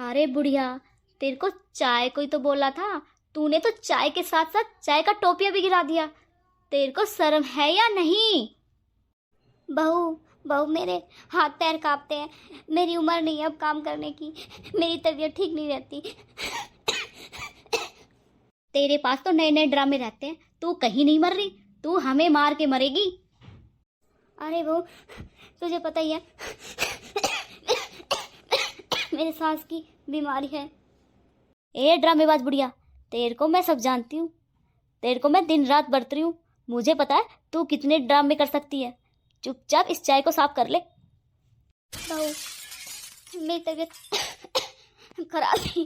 अरे बुढ़िया, तेरे को चाय को ही तो बोला था। तूने तो चाय के साथ साथ चाय का टोपिया भी गिरा दिया। तेरे को शर्म है या नहीं? बहू बहू, मेरे हाथ पैर कांपते हैं। मेरी उम्र नहीं है अब काम करने की। मेरी तबीयत ठीक नहीं रहती। तेरे पास तो नए नए ड्रामे रहते हैं। तू कहीं नहीं मर रही, तू हमें मार के मरेगी। अरे बहू, तुझे पता ही है मेरे सास की बीमारी है। ए ड्रामेबाज बुढ़िया, तेरे को मैं सब जानती हूँ। तेरे को मैं दिन रात बरत रही हूँ। मुझे पता है तू कितने ड्रामे कर सकती है। चुपचाप इस चाय को साफ कर ले। बहू, मेरी तबीयत खराब थी,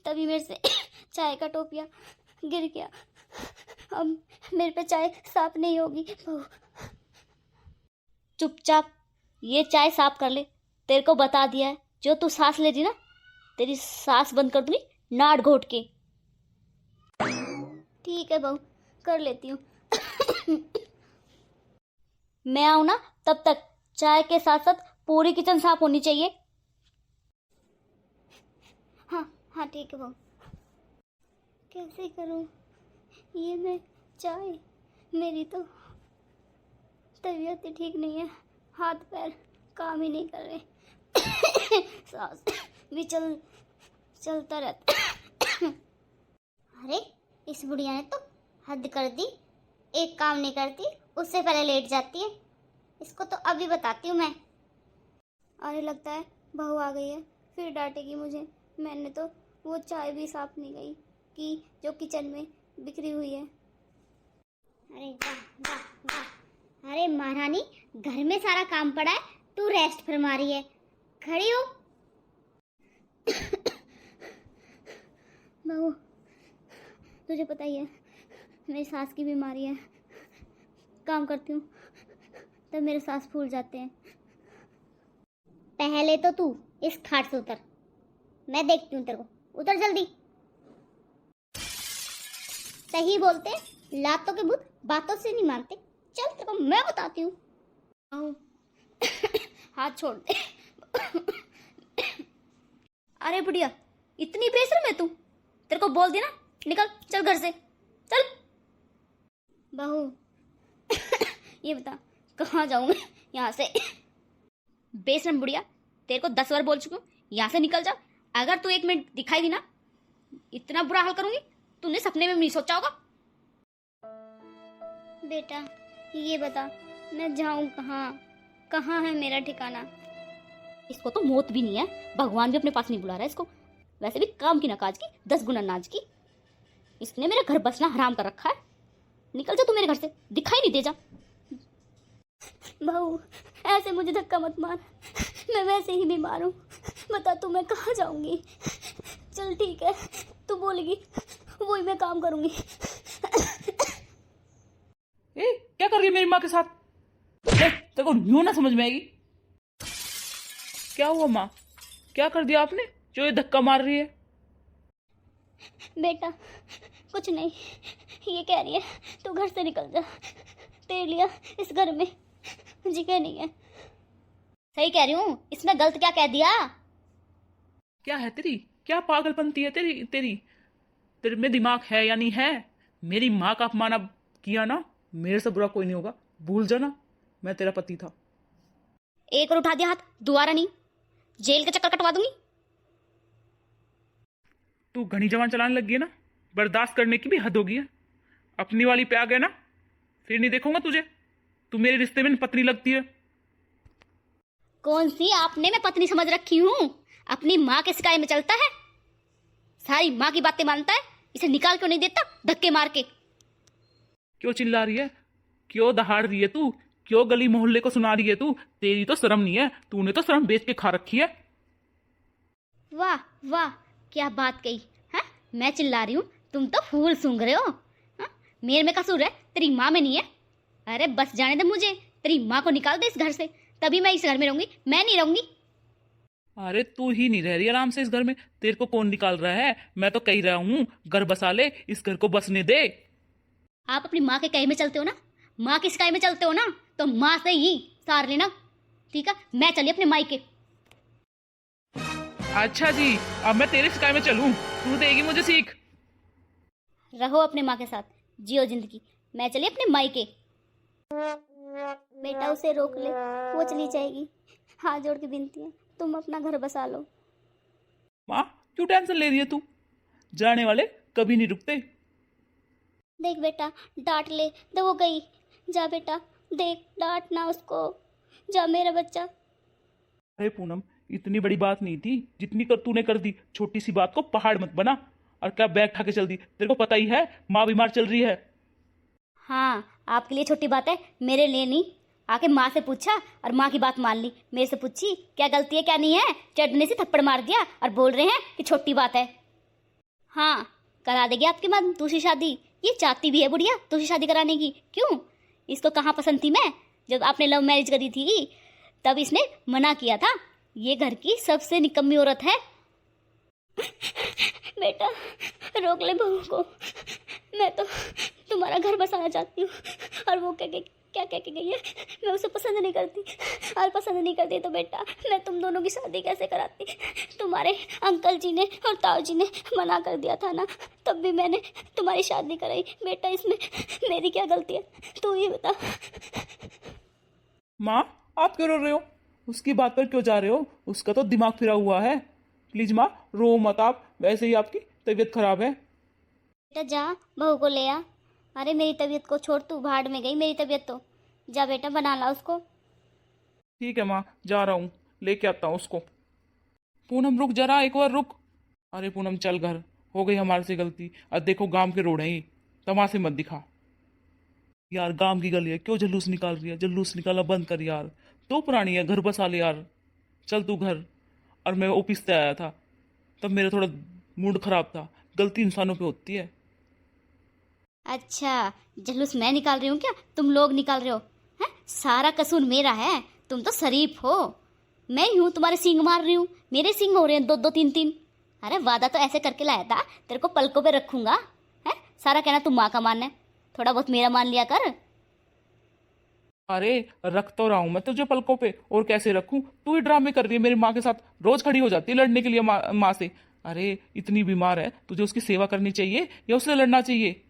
तभी मेरे से चाय का टोपिया गिर गया। अब मेरे पे चाय साफ नहीं होगी। बहू, चुपचाप ये चाय साफ कर ले। तेरे को बता दिया है, जो तू सांस ले रही ना, तेरी सांस बंद कर दूंगी नाड़ घोट के। ठीक है बहू, कर लेती हूँ। मैं आऊं ना, तब तक चाय के साथ साथ पूरी किचन साफ होनी चाहिए। हाँ हाँ ठीक है बहू। कैसे करूं ये मैं चाय? मेरी तो तबीयत ही ठीक नहीं है, हाथ पैर काम ही नहीं कर रहे। सांस भी चलता रहता। अरे इस बुढ़िया ने तो हद कर दी। एक काम नहीं करती, उससे पहले लेट जाती है। इसको तो अभी बताती हूँ मैं। अरे लगता है बहू आ गई है, फिर डांटेगी मुझे। मैंने तो वो चाय भी साफ नहीं गई कि जो किचन में बिखरी हुई है। अरे वाह वाह वाह! अरे महारानी, घर में सारा काम पड़ा है, तू रेस्ट फरमा रही है। खड़ी हो। बहू, तुझे पता ही है मेरी सास की बीमारी है। काम करती हूँ तब मेरे सांस फूल जाते हैं। पहले तो तू इस खाट से उतर, मैं देखती हूँ तेरे को। उतर जल्दी। सही बोलते, लातों के भूत बातों से नहीं मानते। चल तेरे को मैं बताती हूँ। हाथ छोड़ दे। अरे बुढ़िया, इतनी बेशर्म है तू? तेरे को बोल दिया ना, निकल, चल घर से चल। बहू, ये बता कहाँ जाऊँ मैं यहाँ से? बेशर्म बुढ़िया, तेरे को 10 बार बोल चुकी हूँ, यहाँ से निकल जा। अगर तू 1 मिनट दिखाई दी ना, इतना बुरा हाल करूंगी तूने सपने में भी नहीं सोचा होगा। बेटा ये बता, मैं जाऊँ कहाँ? कहाँ है मेरा ठिकाना? इसको तो मौत भी नहीं है, भगवान भी अपने पास नहीं बुला रहा है इसको। वैसे भी काम की नकाज की 10 गुना नाज की। इसने मेरे घर बसना हराम कर रखा है। निकल जा तू मेरे घर से, दिखाई नहीं दे जा। बहू, ऐसे मुझे धक्का मत मार, मैं वैसे ही बीमार हूँ। बता तू मैं कहाँ जाऊंगी? चल ठीक है, तू बोलेगी वही मैं काम करूंगी। क्या कर रही है मेरी माँ के साथ? तेरे को यूं ना समझ में आएगी। क्या हुआ माँ? क्या कर दिया आपने जो ये धक्का मार रही है? बेटा कुछ नहीं, ये कह रही है तू घर से निकल जा। तेरे लिए इस घर में जगह नहीं है। सही कह रही हूँ, इसमें गलत क्या कह दिया? क्या है तेरी? क्या पागलपंती है तेरे में दिमाग है या नहीं है? मेरी माँ का अपमान अब किया ना, मेरे से बुरा कोई नहीं होगा। भूल जाना मैं तेरा पति था। एक और उठा दिया हाथ, दोबारा नहीं, जेल के चक्कर कटवा दूंगी। तू घनी जवान चलाने लग गई है ना, बर्दाश्त करने की भी हद होगी है। अपनी वाली पे आ गया ना, फिर नहीं देखूंगा तुझे। तू मेरे रिश्ते में पत्नी लगती है। कौन सी आपने मैं पत्नी समझ रखी हूँ? अपनी माँ के सिकाई में चलता है, सारी माँ की बातें मानता है। इसे निकाल क्यों नहीं देता धक्के मार के? क्यों चिल्ला रही है? क्यों दहाड़ रही है तू? क्यों गली मोहल्ले को सुना रही है तू? तेरी तो शर्म नहीं है, तूने तो शर्म बेच के खा रखी है। वाह वाह, क्या बात कही है? मैं चिल्ला रही हूँ, तुम तो फूल सूंघ रहे हो। हा? मेरे में कसूर है, तेरी माँ में नहीं है। अरे बस जाने दे मुझे, तेरी माँ को निकाल दे इस घर से, तभी मैं इस घर में रहूंगी। मैं नहीं रहूंगी। अरे तू ही नहीं रह रही आराम से इस घर में, तेरे को कौन निकाल रहा है? मैं तो कह रहा हूँ घर बसा ले, इस घर को बसने दे। आप अपनी माँ के कहे में चलते हो ना, माँ की सिकाई में चलते हो ना, तो माँ से ही सार लेना, ठीक है? मैं चली अपने मायके। अच्छा जी, अब मैं तेरे सिखाए में चलूं, तू देगी मुझे सीख। रहो अपने माँ के साथ, जियो जिंदगी। मैं चली अपने मायके। बेटा उसे रोक ले, वो चली जाएगी। हाथ जोड़ के विनती है, तुम अपना घर बसा लो। माँ, क्यों टेंशन ले रही है तू? जाने वाले कभी नहीं रुकते। देख बेटा, डांट ले, तो वो गई। जा बेटा, देख डांट ना उसको। जा मेरा बच्चा। अरे पूनम, इतनी बड़ी बात नहीं थी जितनी कर तूने कर दी। छोटी सी बात को पहाड़ मत बना। और क्या बैग उठा के चल दी? तेरे को पता ही है माँ बीमार चल रही है। हाँ, आपके लिए छोटी बात है, मेरे लिए नहीं। आके माँ से पूछा और माँ की बात मान ली। मेरे से पूछी क्या गलती है क्या नहीं है, चटनी से थप्पड़ मार दिया और बोल रहे हैं कि छोटी बात है। हाँ, करा देगी आपकी माँ दूसरी शादी। ये चाहती भी है बुढ़िया दूसरी शादी कराने की। क्यों? इसको कहाँ पसंद थी मैं? जब आपने लव मैरिज करी थी तब इसने मना किया था। ये घर की सबसे निकम्मी औरत है। बेटा रोक ले बहू को। मैं तो तुम्हारा घर बसाना चाहती हूँ। और वो क्या कह के गई है, मैं उसे पसंद नहीं करती। और पसंद नहीं करती तो बेटा मैं तुम दोनों की शादी कैसे कराती? तुम्हारे अंकल जी ने और ताऊ जी ने मना कर दिया था ना, तब भी मैंने तुम्हारी शादी कराई। बेटा इसमें मेरी क्या गलती है, तू ही बता। माँ, आप क्यों रो रहे हो? उसकी बात पर क्यों जा रहे हो? उसका तो दिमाग फिरा हुआ है। प्लीज माँ, रो मत आप। वैसे ही आपकी तबीयत खराब है। बेटा जा बहू को ले आ। अरे मेरी तबीयत को छोड़, तू भाड़ में गई मेरी तबीयत तो। जा बेटा बना ला उसको। ठीक है माँ, जा रहा हूँ, लेके आता हूँ उसको। पूनम रुक जरा, एक बार रुक। अरे पूनम चल घर, हो गई हमारे से गलती। अब देखो गांव के रोड हैं ये, तमाशे मत दिखा। यार गांव की गली है, क्यों जुलूस निकाल रही है? जुलूस निकालना बंद कर यार। तो पुरानी है, घर बसा ले यार। चल तू घर। और मैं ऑफिस से आया था, तब मेरा थोड़ा मूड खराब था। गलती इंसानों पे होती है। अच्छा, जलूस मैं निकाल रही हूँ क्या? तुम लोग निकाल रहे हो हैं? सारा कसूर मेरा है। तुम तो शरीफ हो, मैं ही हूँ तुम्हारे सींग मार रही हूँ। मेरे सींग हो रहे हैं दो दो तीन तीन। अरे वादा तो ऐसे करके लाया था, तेरे को पलकों पे रखूंगा। है सारा कहना तुम माँ का मानना है, थोड़ा बहुत मेरा मान लिया कर। अरे रख तो रहा हूं मैं तुझे पलकों पे, और कैसे रखूं? तू ही ड्रामे कर रही है मेरी माँ के साथ। रोज खड़ी हो जाती है लड़ने के लिए माँ से। अरे इतनी बीमार है, तुझे उसकी सेवा करनी चाहिए या उससे लड़ना चाहिए?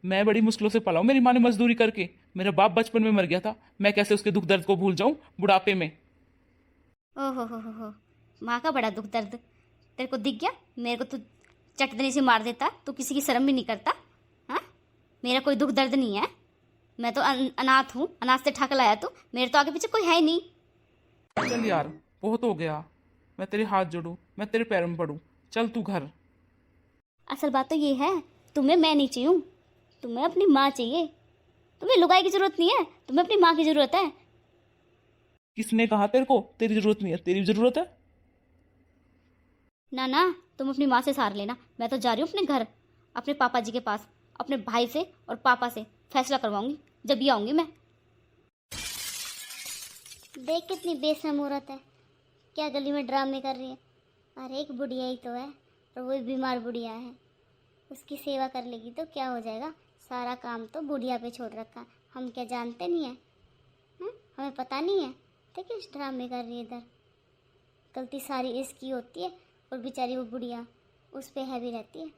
मैं बड़ी मुश्किलों से पला हूं मेरी माँ ने मजदूरी करके। मेरा बाप बचपन में मर गया था, मैं कैसे उसके दुख दर्द को भूल जाऊं बुढ़ापे में? ओहो हो, माँ का बड़ा दुख दर्द तेरे को दिख गया। मेरे को तू चटदनी से मार देता, तू किसी की शर्म भी नहीं करता। हाँ, मेरा कोई दुख दर्द नहीं है। मैं तो अनाथ हूँ, अनाथ से ठाक लाया तू। मेरे तो आगे पीछे कोई है ही नहीं। चल यार, बहुत हो गया। मैं तेरे हाथ जोड़ू, मैं तेरे पैरों में पड़ू। चल तू घर। असल बात तो ये है, तुम्हें मैं नहीं चाहिए, तुम्हें अपनी माँ चाहिए। तुम्हें लुगाई की जरूरत नहीं है, तुम्हें अपनी माँ की जरूरत है। किसने कहा तेरे को तेरी जरूरत नहीं है? तेरी जरूरत है। ना ना, तुम अपनी माँ से सार लेना। मैं तो जा रही हूँ अपने घर, अपने पापा जी के पास। अपने भाई से और पापा से फैसला करवाऊंगी, जब भी आऊंगी मैं। देख कितनी बेशरम औरत है, क्या गली में ड्रामे कर रही है। अरे एक बुढ़िया ही तो है, और वो बीमार बुढ़िया है। उसकी सेवा कर लेगी तो क्या हो जाएगा? सारा काम तो बुढ़िया पे छोड़ रखा। हम क्या जानते नहीं है? हमें पता नहीं है? देखिए इस ड्रामे कर रही है इधर। गलती सारी इसकी होती है, और बेचारी वो बुढ़िया उस पे हैवी रहती है।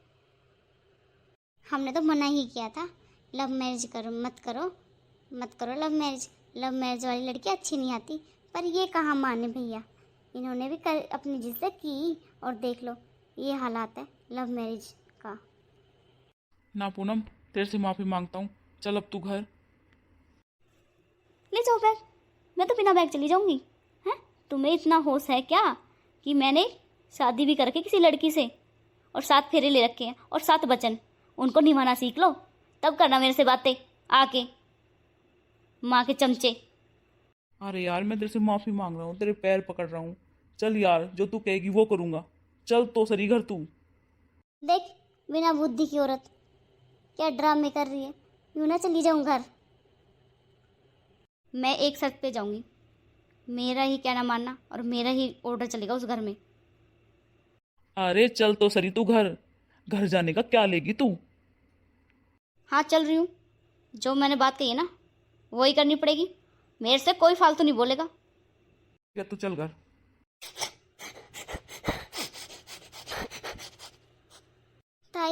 हमने तो मना ही किया था, लव मैरिज करो मत करो, मत करो लव मैरिज। लव मैरिज वाली लड़की अच्छी नहीं आती। पर ये कहाँ माने भैया, इन्होंने भी अपनी जिद से की, और देख लो ये हालात है लव मैरिज का। ना पूनम, तेरे से माफी मांगता हूँ। चल अब तू घर। ले जाओ बैग, मैं तो बिना बैग चली जाऊंगी। हैं, तुम्हें इतना होश है क्या कि मैंने शादी भी करके किसी लड़की से, और 7 फेरे ले रखे हैं और 7 बचन, उनको निभाना सीख लो, तब करना मेरे से बातें आके, माँ के चमचे। अरे यार, मैं तेरे से माफी मांग रहा हूँ, तेरे पैर पकड़ रहा हूँ। चल यार, जो तू कहेगी वो करूँगा। चल तो सरी घर तू। देख बिना बुद्धि की औरत क्या ड्रामे कर रही है। यूँ ना चली जाऊँ घर। मैं एक शर्त पे जाऊंगी, मेरा ही कहना मानना और मेरा ही ऑर्डर चलेगा उस घर में। अरे चल तो सरी तू घर। घर जाने का क्या लेगी तू? हाँ चल रही हूँ, जो मैंने बात कही है ना वही करनी पड़ेगी। मेरे से कोई फालतू नहीं बोलेगा। या तू चल घर।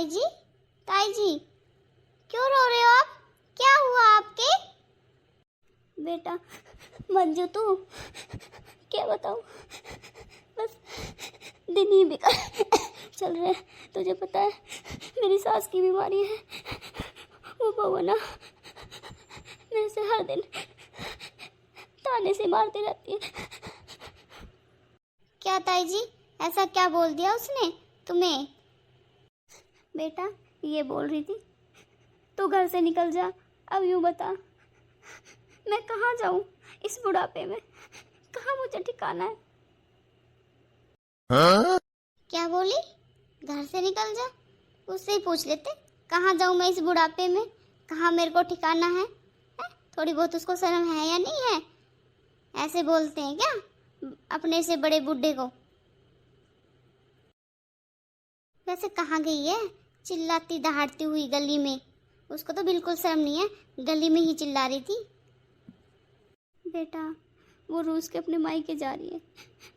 ताई जी क्यों रो रहे हो आप? क्या हुआ आपके? बेटा मंजू तू क्या बताऊं, बस दिन ही बेकार चल रहे हैं। तुझे पता है मेरी सास की बीमारी है, वो बहू ना मेरे से हर दिन ताने से मारती रहती है। क्या ताई जी, ऐसा क्या बोल दिया उसने तुम्हें? बेटा ये बोल रही थी तू घर से निकल जा। अब यूं बता मैं कहाँ जाऊं इस बुढ़ापे में, कहाँ मुझे ठिकाना है? क्या बोली? घर से निकल जा? उससे ही पूछ लेते कहाँ जाऊं मैं इस बुढ़ापे में, कहाँ मेरे को ठिकाना है? थोड़ी बहुत उसको शर्म है या नहीं है? ऐसे बोलते हैं क्या अपने से बड़े बूढ़े को? वैसे कहाँ गई है चिल्लाती दहाड़ती हुई गली में? उसको तो बिल्कुल शर्म नहीं है, गली में ही चिल्ला रही थी। बेटा वो रूस के अपने मायके जा रही है,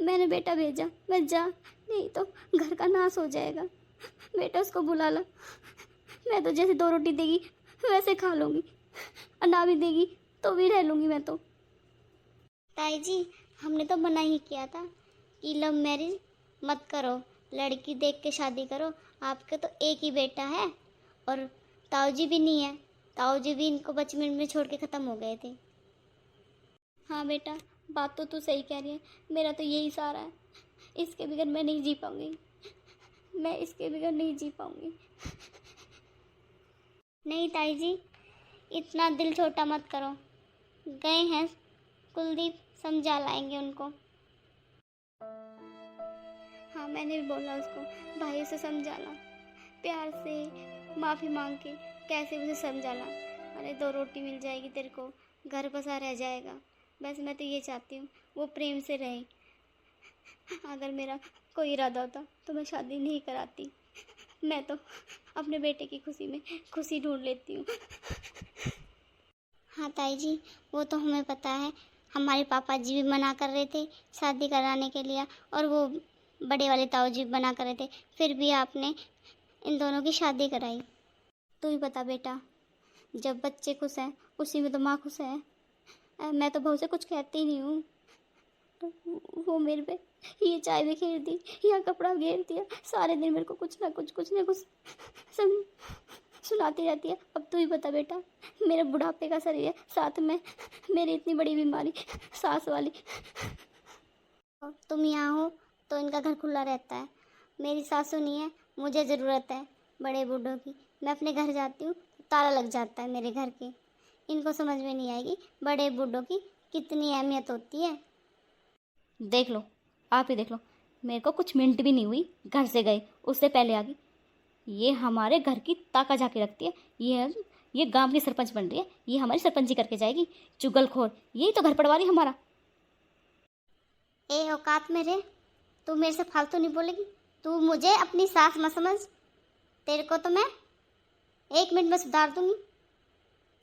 मैंने बेटा भेजा, मैं जा, नहीं तो घर का नाश हो जाएगा। बेटा उसको बुला ला, मैं तो जैसे 2 रोटी देगी वैसे खा लूँगी, और ना भी देगी तो भी रह लूँगी मैं तो। ताई जी हमने तो मना ही किया था कि लव मैरिज मत करो, लड़की देख के शादी करो। आपके तो एक ही बेटा है और ताऊ जी भी नहीं है, ताऊ जी भी इनको बचपन में छोड़ के ख़त्म हो गए थे। हाँ बेटा बात तो तू सही कह रही है, मेरा तो यही सहारा है, इसके बगैर मैं नहीं जी पाऊंगी, मैं इसके बगैर नहीं जी पाऊंगी। नहीं ताई जी इतना दिल छोटा मत करो, गए हैं कुलदीप, समझा लाएंगे उनको। हाँ मैंने भी बोला उसको भाई से समझाना, प्यार से माफ़ी मांग के कैसे उसे समझाना। अरे 2 रोटी मिल जाएगी तेरे को, घर बसा रह जाएगा, बस मैं तो ये चाहती हूँ वो प्रेम से रहे। अगर मेरा कोई इरादा होता तो मैं शादी नहीं कराती, मैं तो अपने बेटे की खुशी में खुशी ढूंढ लेती हूँ। हाँ ताई जी वो तो हमें पता है, हमारे पापा जी भी मना कर रहे थे शादी कराने के लिए, और वो बड़े वाले ताऊ जी मना कर रहे थे, फिर भी आपने इन दोनों की शादी कराई। तू ही बता बेटा, जब बच्चे खुश हैं उसी में तो माँ खुश है। मैं तो बहू से कुछ कहती नहीं हूँ, तो वो मेरे पे ये चाय भी घेर दी या कपड़ा घेर दिया, सारे दिन मेरे को कुछ ना कुछ सब सुनाती रहती है। अब तू ही बता बेटा, मेरे बुढ़ापे का शरीर है, साथ में मेरी इतनी बड़ी बीमारी सांस वाली, तुम यहाँ हो तो इनका घर खुला रहता है। मेरी सासू नहीं है, मुझे ज़रूरत है बड़े बूढ़ों की, मैं अपने घर जाती हूँ तो ताला लग जाता है मेरे घर के। इनको समझ में नहीं आएगी बड़े बूढ़ों की कितनी अहमियत होती है। देख लो आप ही देख लो, मेरे को कुछ मिनट भी नहीं हुई घर से गए उससे पहले आ गई। ये हमारे घर की ताका झाकी रखती है, ये गांव की सरपंच बन रही है, ये हमारी सरपंची करके जाएगी, चुगलखोर, यही तो घर पड़वा रही हमारा। ए औकात में रे, तू मेरे से फालतू नहीं बोलेगी, तू मुझे अपनी सास मत समझ, तेरे को तो मैं 1 मिनट में सुधार दूंगी।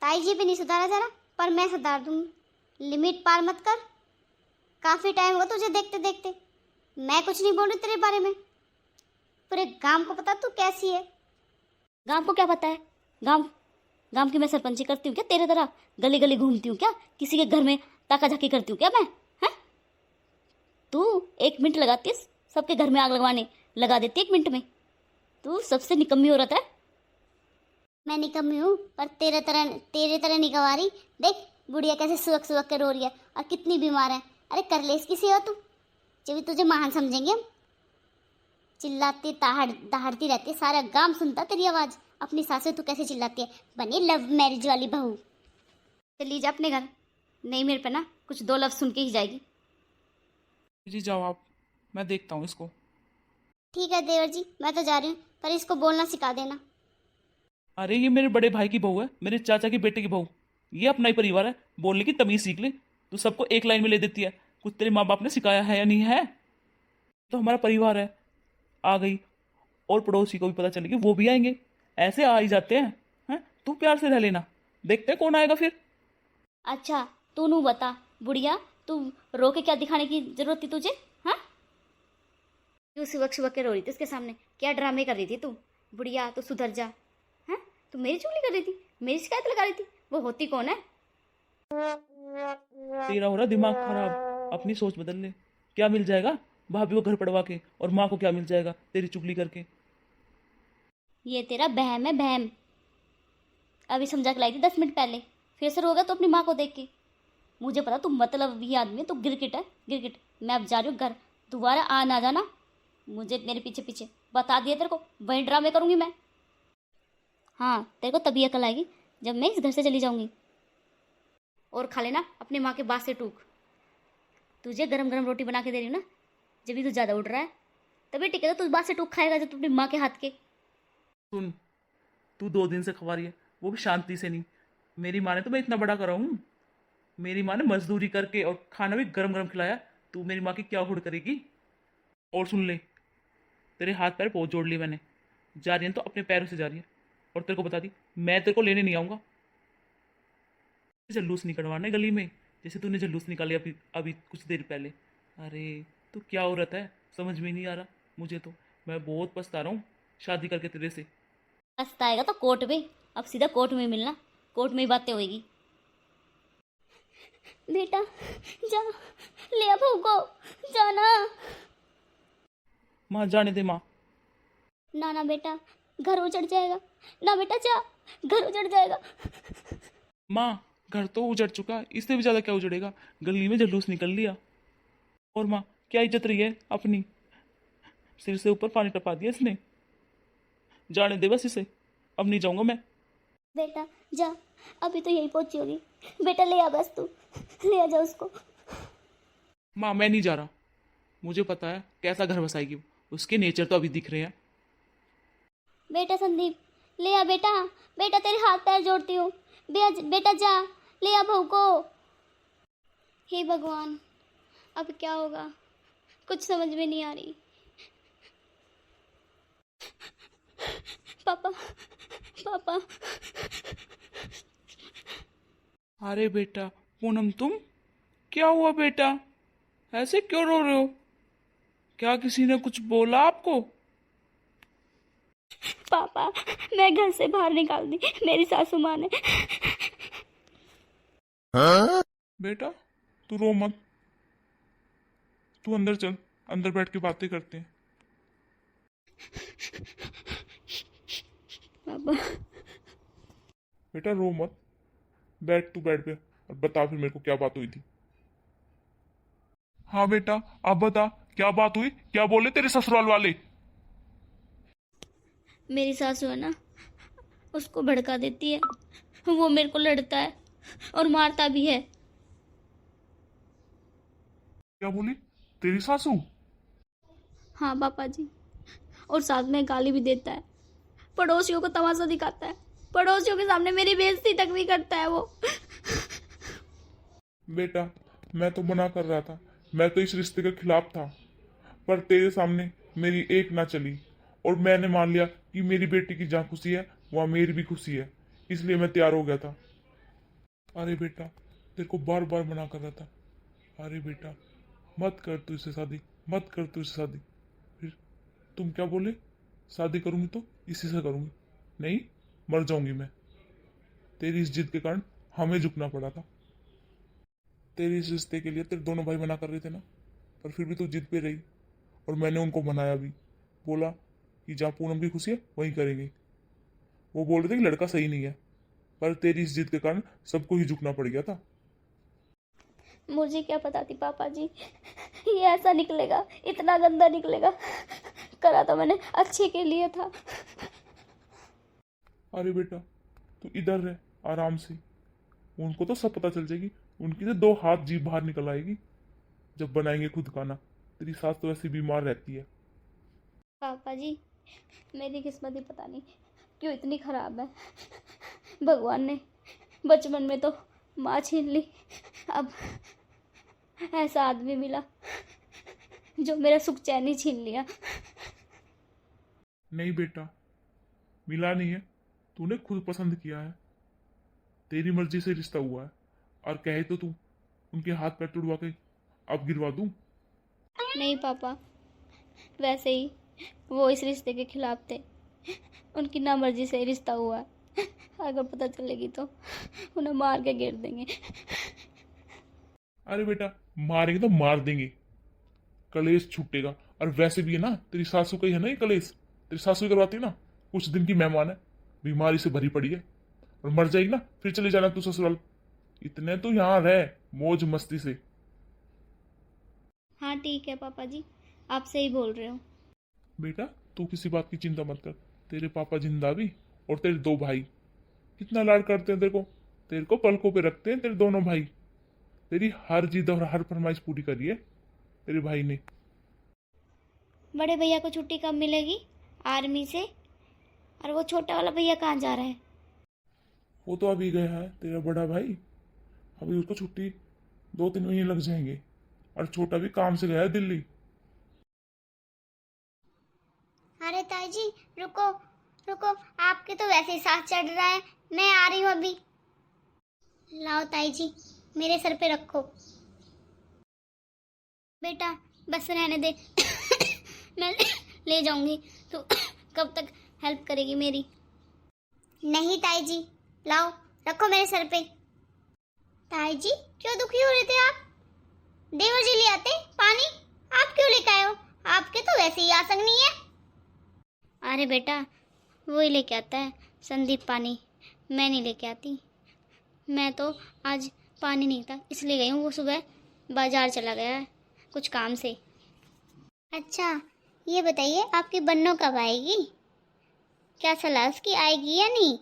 ताई जी भी नहीं सुधारा जा रहा, पर मैं सुधार दूंगी। लिमिट पार मत कर, काफ़ी टाइम हुआ तुझे देखते देखते, मैं कुछ नहीं बोल रही तेरे बारे में, पूरे गांव को पता तू कैसी है। गांव को क्या पता है? गांव की मैं सरपंची करती हूँ क्या तेरे तरह? गली गली घूमती हूँ क्या? किसी के घर में ताका झाकी करती हूँ क्या मैं? हैं? तू 1 मिनट लगाती है सबके घर में आग लगवाने, लगा देती 1 मिनट में। तू सबसे निकम्मी औरत है। मैं निकम्मी हूँ पर तेरे तरह नहीं गवा रही। देख बुढ़िया कैसे सुबह सुबह के रो रही है और कितनी बीमार है। अरे कर ले इसकी सेवा तू, जब तुझे महान समझेंगे हम। चिल्लाती दहाड़ती रहती है, सारा गांव सुनता तेरी आवाज़। अपनी सास से तू कैसे चिल्लाती है, बनी लव मैरिज वाली बहू। चली जा अपने घर, नहीं मेरे पे ना कुछ 2 लफ्ज़ सुन के ही जाएगी। जी जाओ आप, मैं देखता हूँ इसको। ठीक है देवर जी मैं तो जा रही हूँ, पर इसको बोलना सिखा देना। अरे ये मेरे बड़े भाई की बहू है, मेरे चाचा के बेटे की बहू, ये अपना ही परिवार है, बोलने की तमीज सीख ले। तू सबको एक लाइन में ले देती है, कुछ तेरे माँ बाप ने सिखाया है या नहीं है? तो हमारा परिवार है, आ गई और पड़ोसी को भी पता चलेगी, वो भी आएंगे, ऐसे आ ही जाते हैं। तू प्यार से रह लेना, देखते हैं कौन आएगा फिर। अच्छा तू नू बता बुढ़िया, तू रो के क्या दिखाने की जरूरत थी तुझे? हाँ क्यों सुबह सुबह के रो रही थी उसके सामने? क्या ड्रामे कर रही थी तू? बुढ़िया तो सुधर जा। हैं, तू मेरी चुगली कर रही थी, मेरी शिकायत लगा रही थी, वो होती कौन है? तेरा हो रहा दिमाग खराब, अपनी सोच बदल ले। क्या मिल जाएगा भाभी को घर पड़वा के, और माँ को क्या मिल जाएगा तेरी चुगली करके? ये तेरा बहम है, बहम। अभी समझा के लाई थी 10 मिनट पहले, फिर असर होगा तो अपनी माँ को देख के। मुझे पता तू मतलब ही आदमी है, तू गिरगिट है, गिरगिट। मैं अब जा रही हूँ घर, दोबारा आ ना जाना मुझे मेरे पीछे पीछे। बता दिया तेरे को, वहीं ड्रामे करूँगी मैं। हाँ, तेरे को तभी अकल आएगी जब मैं इस घर से चली जाऊँगी। और खा लेना अपनी माँ के बात से टूक। तुझे गरम गरम रोटी बना के दे रही हूँ ना, जब भी तू ज़्यादा उड़ रहा है तभी ठीक है। तो तू बात से टूक खाएगा जब तू अपनी माँ के हाथ के। सुन, तू 2 दिन से खवा रही है, वो भी शांति से नहीं। मेरी माँ ने तो मैं इतना बड़ा करा हूँ, मेरी माँ ने मजदूरी करके और खाना भी गरम गरम खिलाया। तू मेरी माँ की क्या हुड़ करेगी? और सुन ले, तेरे हाथ पैर बहुत जोड़ लिए मैंने। जा रही है तो अपने पैरों से जा रही है। और तेरे को बता दी, मैं तेरे को लेने नहीं आऊँगा। जल्लूस नहीं कटवाना है गली में, जैसे तूने जल्लूस निकाले अभी अभी कुछ देर पहले। अरे तू क्या औरत है, समझ में नहीं आ रहा मुझे तो। मैं बहुत पछता रहा हूँ शादी करके तेरे से। पछताएगा तो कोर्ट में, अब सीधा कोर्ट में मिलना, कोर्ट में ही बातें होएगी। बेटा जा, ले आ बहू को, जाना। माँ जाने दे माँ। ना ना बेटा, घर उजड़ जाएगा। ना बेटा जा, घर उजड़ जाएगा। माँ घर तो उजड़ चुका, इससे भी ज़्यादा क्या उजड़ेगा? गली में जलूस निकल लिया। और माँ क्या इज्जत रही है अपनी, सिर से ऊपर पानी टपा दिया इसने। जाने दे बस इसे, अब नहीं जाऊँगा मैं। बेटा जा, अभी तो यही पहुंची होगी। बेटा ले आ बस, तू ले आ जा उसको। माँ मैं नहीं जा रहा, मुझे पता है कैसा घर बसाएगी वो, उसके नेचर तो अभी दिख रहे हैं। बेटा संदीप ले आ बेटा, बेटा तेरे हाथ पैर जोड़ती हूँ। बेटा जा, ले आ बहू को। हे भगवान, अब क्या होगा कुछ समझ में नहीं आ रही। पापा पापा। अरे बेटा पूनम, तुम क्या हुआ बेटा, ऐसे क्यों रो रहे हो? क्या किसी ने कुछ बोला आपको? पापा मैं घर से बाहर निकाल दी मेरी सासू माँ ने। बेटा तू रो मत, तू अंदर चल, अंदर बैठ के बातें करते हैं। पापा बेटा रो मत, बैठ तू बेड पे और बता फिर मेरे को क्या बात हुई थी। हाँ बेटा अब बता, क्या बात हुई, क्या बोले तेरे ससुराल वाले? मेरी सासू है ना, उसको भड़का देती है, वो मेरे को लड़ता है और मारता भी है। क्या बोली तेरी सासू? हाँ पापा जी, और साथ में गाली भी देता है, पड़ोसियों को तमाशा दिखाता है, पड़ोसियों के सामने मेरी बेइज्जती तक भी करता है वो। बेटा मैं तो मना कर रहा था, मैं तो इस रिश्ते के खिलाफ था, पर तेरे सामने मेरी एक ना चली और मैंने मान लिया कि मेरी बेटी की जहाँ खुशी है वहाँ मेरी भी खुशी है, इसलिए मैं तैयार हो गया था। अरे बेटा तेरे को बार बार मना कर रहा था, अरे बेटा मत कर तू इससे शादी, मत कर तू इससे शादी। फिर तुम क्या बोले, शादी करूंगी तो इसी से करूंगी, नहीं मर जाऊंगी मैं। तेरी इस जिद के कारण हमें झुकना पड़ा था। तेरी इस रिश्ते के लिए तेरे दोनों भाई मना कर रहे थे ना, पर फिर भी तू जिद पे रही और मैंने उनको मनाया भी, बोला कि जहाँ पूनम की खुशी है वहीं करेंगे। वो बोल रहे थे कि लड़का सही नहीं है, पर तेरी इस जिद के कारण सबको ही झुकना पड़ गया था। मुझे क्या पता थी पापा जी ये ऐसा निकलेगा, इतना गंदा निकलेगा। करा तो मैंने अच्छे के लिए था। अरे बेटा तू इधर रह आराम से, उनको तो सब पता चल जाएगी, उनकी तो 2 हाथ जीभ बाहर निकल आएगी जब बनाएंगे खुद खाना। तेरी सास तो ऐसी बीमार रहती है। पापा जी मेरी किस्मत ही पता नहीं क्यों इतनी खराब है। भगवान ने बचपन में तो माँ छीन ली, अब ऐसा आदमी मिला जो मेरा सुख चैन ही छीन लिया। नहीं बेटा मिला नहीं है, तूने खुद पसंद किया है, तेरी मर्जी से रिश्ता हुआ है, और कहे तो तू उनके हाथ पैर तुड़वा के अब गिरवा दूं? नहीं पापा, वैसे ही वो इस रिश्ते के खिलाफ थे, उनकी नामर्जी से रिश्ता हुआ है। अगर पता चलेगी तो उन्हें मार के गिर देंगे। अरे बेटा, मारेंगे तो मार देंगे, कलेश छूटेगा। और वैसे भी है ना, तेरी सासू का ही है ना ये कलेश, तेरी सासू ही करवाती है ना। कुछ दिन की मेहमान है, बीमारी से भरी पड़ी है, और मर जाएगी ना फिर चले जाना तू ससुराल। इतने तो यहाँ रह मौज मस्ती से। हाँ ठीक है पापा जी, आप सही बोल रहे हो। बेटा तू किसी बात की चिंता मत कर, तेरे पापा जिंदा भी, और तेरे दो भाई कितना लाड करते हैं तेरे को पलकों पे रखते हैं तेरे दोनों भाई। तेरी हर जिद और हर फरमाइश पूरी करी है तेरे भाई ने। बड़े भैया को छुट्टी कब मिलेगी आर्मी से? और वो छोटा वाला भैया कहाँ जा रहा है? वो तो अभी गया है तेरा बड़ा भाई, अभी उसको छुट्टी 2-3 महीने लग जाएंगे। और छोटा भी काम से गया है दिल्ली। अरे ताई जी रुको रुको, आपके तो वैसे ही सांस चढ़ रहा है, मैं आ रही हूँ अभी। लाओ ताई जी, मेरे सर पे रखो। बेटा बस रहने दे। मैं ले जाऊंगी, तो कब तक हेल्प करेगी मेरी? नहीं ताई जी, लाओ रखो मेरे सर पे। ताई जी क्यों दुखी हो रहे थे आप? देवर जी ले आते पानी, आप क्यों लेके आए हो? आपके तो वैसे ही आसंग नहीं है। अरे बेटा वो ही लेके आता है संदीप पानी, मैं नहीं लेके आती। मैं तो आज पानी नहीं था इसलिए गई हूँ, वो सुबह बाजार चला गया है कुछ काम से। अच्छा ये बताइए आपकी बन्नो कब आएगी? क्या सलाह उसकी, आएगी या नहीं?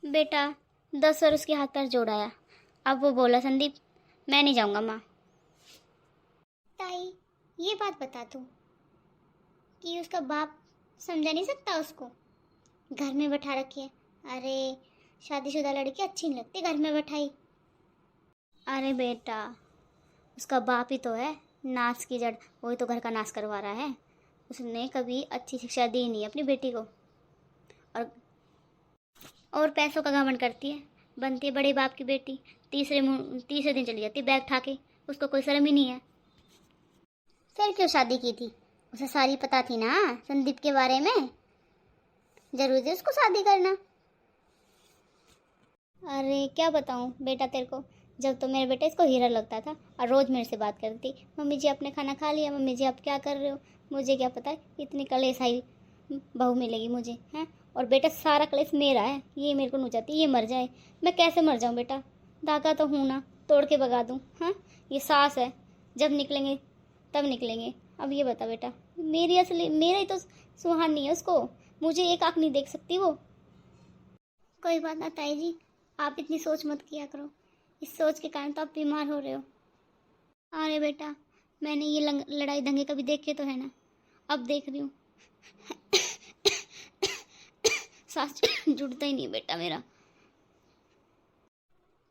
बेटा 10 वर्ष के हाथ पैर जोड़ाया, अब वो बोला संदीप मैं नहीं जाऊंगा माँ। ताई ये बात बता तू कि उसका बाप समझा नहीं सकता उसको, घर में बैठा रखी है। अरे शादीशुदा लड़की अच्छी नहीं लगती घर में बैठाई। अरे बेटा उसका बाप ही तो है नाश की जड़, वही तो घर का नाश करवा रहा है। उसने कभी अच्छी शिक्षा दी नहीं अपनी बेटी को, और पैसों का घमंड करती है। बनती है बड़े बाप की बेटी, तीसरे दिन चली जाती बैग उठा के, उसको कोई शर्म ही नहीं है। फिर क्यों शादी की थी? उसे सारी पता थी ना संदीप के बारे में, जरूरी है उसको शादी करना। अरे क्या बताऊं बेटा तेरे को, जब तो मेरे बेटे इसको हीरा लगता था और रोज़ मेरे से बात करती, मम्मी जी आपने खाना खा लिया, मम्मी जी आप क्या कर रहे हो? मुझे क्या पता है इतनी कलेशाई बहू मिलेगी मुझे, हैं? और बेटा सारा कलेश मेरा है, ये मेरे को नोचाती, ये मर जाए। मैं कैसे मर जाऊं बेटा? धागा तो हूँ ना, तोड़ के भगा दूं? हाँ ये सास है, जब निकलेंगे तब निकलेंगे। अब ये बता बेटा, मेरी असली मेरा ही तो सुहान नहीं है उसको, मुझे एक आँख नहीं देख सकती वो। कोई बात ना ताई जी, आप इतनी सोच मत किया करो, इस सोच के कारण तो आप बीमार हो रहे हो। अरे बेटा मैंने ये लड़ाई दंगे कभी देखे तो है ना, अब देख रही हूँ। सांस जुड़ता ही नहीं बेटा मेरा।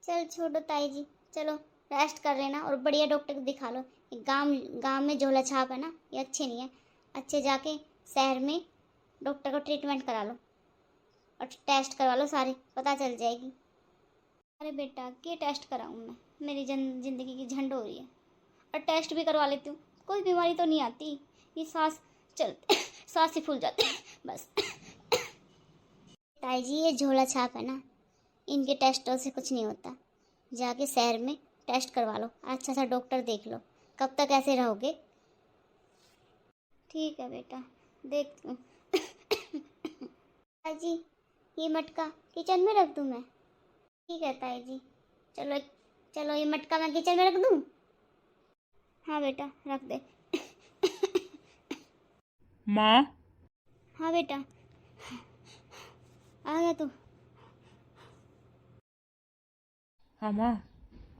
चल छोड़ो ताई जी, चलो रेस्ट कर लेना और बढ़िया डॉक्टर को दिखा लो। गांव में झोला छाप है ना, ये अच्छे नहीं है, अच्छे जाके शहर में डॉक्टर को ट्रीटमेंट करा लो और टेस्ट करवा लो सारे, पता चल जाएगी। अरे बेटा क्या टेस्ट कराऊँ मैं, मेरी जिंदगी की झंड हो रही है, और टेस्ट भी करवा लेती हूँ, कोई बीमारी तो नहीं आती। ये सांस ही फूल जाते बस। ताई जी ये झोला छाप है ना, इनके टेस्टों से कुछ नहीं होता, जाके शहर में टेस्ट करवा लो, अच्छा सा डॉक्टर देख लो, कब तक ऐसे रहोगे? ठीक है बेटा देखती हूँ। ताई जी ये मटका किचन में रख दूँ मैं? ठीक है ताई जी, चलो चलो ये मटका मैं किचन में रख दूँ? हाँ बेटा रख दे। माँ हाँ बेटा आ गया तू? हाँ माँ,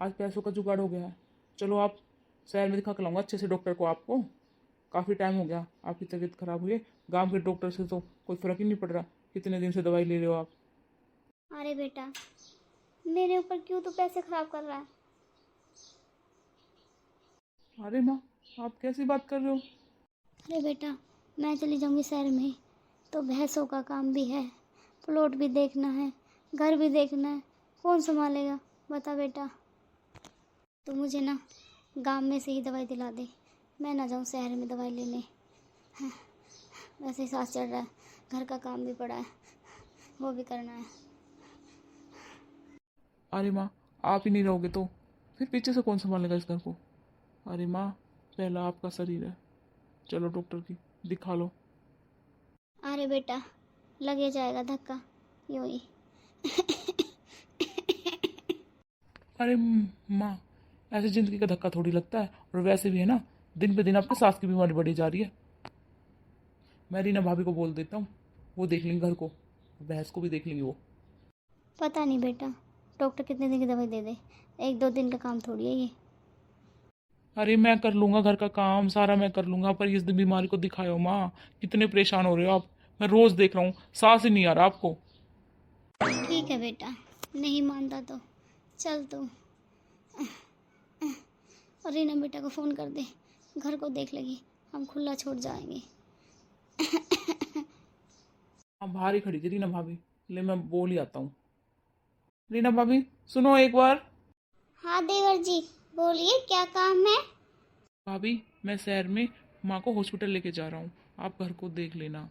आज पैसों का जुगाड़ हो गया है, चलो आप शहर में दिखा के लाऊंगा अच्छे से डॉक्टर को आपको। काफ़ी टाइम हो गया आपकी तबीयत खराब हुई है, गांव के डॉक्टर से तो कोई फ़र्क ही नहीं पड़ रहा, कितने दिन से दवाई ले रहे हो आप। अरे बेटा मेरे ऊपर क्यों तू पैसे खराब कर रहा है? अरे माँ आप कैसी बात कर रहे हो? अरे बेटा मैं चली जाऊंगी शहर में तो भैंसों का काम भी है, प्लॉट भी देखना है, घर भी देखना है, कौन संभालेगा बता बेटा? तो मुझे ना गांव में से ही दवाई दिला दे, मैं ना जाऊं शहर में दवाई लेने। हाँ, वैसे ही सांस चढ़ रहा है, घर का काम भी पड़ा है, वो भी करना है। अरे माँ, आप ही नहीं रहोगे तो फिर पीछे से कौन संभालेगा इस घर को? अरे माँ, पहला आपका शरीर है, चलो डॉक्टर की दिखा लो। अरे बेटा, लगे जाएगा धक्का यूं ही। अरे माँ, ऐसे जिंदगी का धक्का थोड़ी लगता है। और वैसे भी है ना, दिन पे दिन आपके सांस की बीमारी बढ़ी जा रही है। मैं रीना भाभी को बोल देता हूँ, वो देख लेंगे घर को, भैंस को भी देख लेंगे वो। पता नहीं बेटा, डॉक्टर कितने दिन की दवाई दे दे, 1-2 दिन का काम थोड़ी है ये। अरे मैं कर लूंगा घर का काम सारा, मैं कर लूंगा, पर इस बीमारी को दिखाओ माँ। कितने परेशान हो रहे हो आप, मैं रोज देख रहा हूँ, सांस ही नहीं आ रहा आपको। ठीक है बेटा, नहीं मानता तो चल तू और रीना बेटा को फ़ोन कर दे, घर को देख लेगी, हम खुला छोड़ जाएंगे। हाँ, बाहर ही खड़ी थी रीना भाभी, ले मैं बोल ही आता हूँ। रीना भाभी सुनो एक बार। हाँ देवर जी, बोलिए क्या काम है। भाभी, मैं शहर में माँ को हॉस्पिटल लेके जा रहा हूँ, आप घर को देख लेना।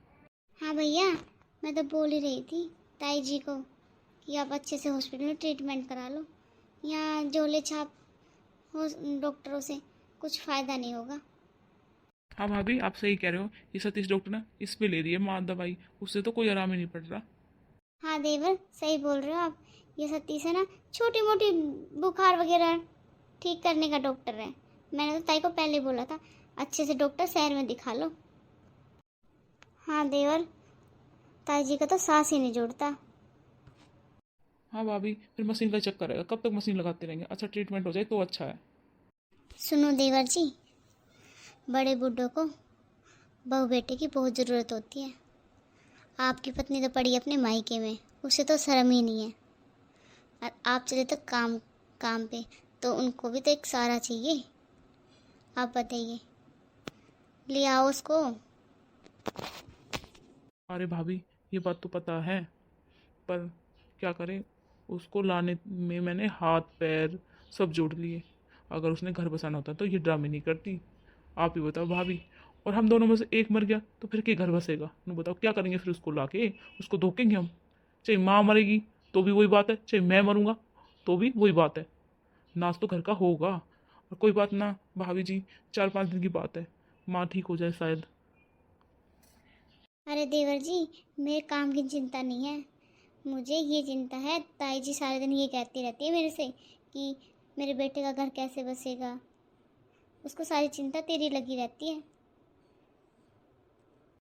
हाँ भैया, मैं तो बोल ही रही थी ताई जी को कि आप अच्छे से हॉस्पिटल में ट्रीटमेंट करा लो। यहाँ झोले छाप हो डॉक्टरों से कुछ फ़ायदा नहीं होगा। हाँ भाभी, आप सही कह रहे हो, ये सतीश डॉक्टर ना इस पे ले रही है माँ दवाई, उससे तो कोई आराम ही नहीं पड़ रहा। हाँ देवर, सही बोल रहे हो आप। ये सतीश है ना, छोटी मोटी बुखार वगैरह ठीक करने का डॉक्टर है। मैंने तो ताई को पहले बोला था अच्छे से डॉक्टर शहर में दिखा लो। हाँ देवर, ताई जी का तो सांस ही नहीं जुड़ता। हाँ भाभी, फिर मशीन का चक्कर रहेगा, कब तक मशीन लगाते रहेंगे? अच्छा ट्रीटमेंट हो जाए तो अच्छा है। सुनो देवर जी, बड़े बूढ़ों को बहू बेटे की बहुत ज़रूरत होती है। आपकी पत्नी तो पड़ी अपने मायके में, उसे तो शर्म ही नहीं है। और आप चले तो काम पे, तो उनको भी तो एक सहारा चाहिए। आप बताइए, ले आओ उसको। अरे भाभी, ये बात तो पता है, पर क्या करें, उसको लाने में मैंने हाथ पैर सब जोड़ लिए। अगर उसने घर बसाना होता तो ये ड्रामे नहीं करती। आप ही बताओ भाभी, और हम दोनों में से एक मर गया तो फिर क्या घर बसेगा? नु बताओ क्या करेंगे फिर? उसको लाके उसको धोकेंगे हम? चाहे माँ मरेगी तो भी वही बात है, चाहे मैं मरूंगा तो भी वही बात है। नाच तो घर का होगा। और कोई बात ना भाभी जी, 4-5 दिन की बात है, माँ ठीक हो जाए शायद। अरे देवर जी, मेरे काम की चिंता नहीं है, मुझे ये चिंता है। ताई जी सारे दिन ये कहती रहती है मेरे से कि मेरे बेटे का घर कैसे बसेगा। उसको सारी चिंता तेरी लगी रहती है।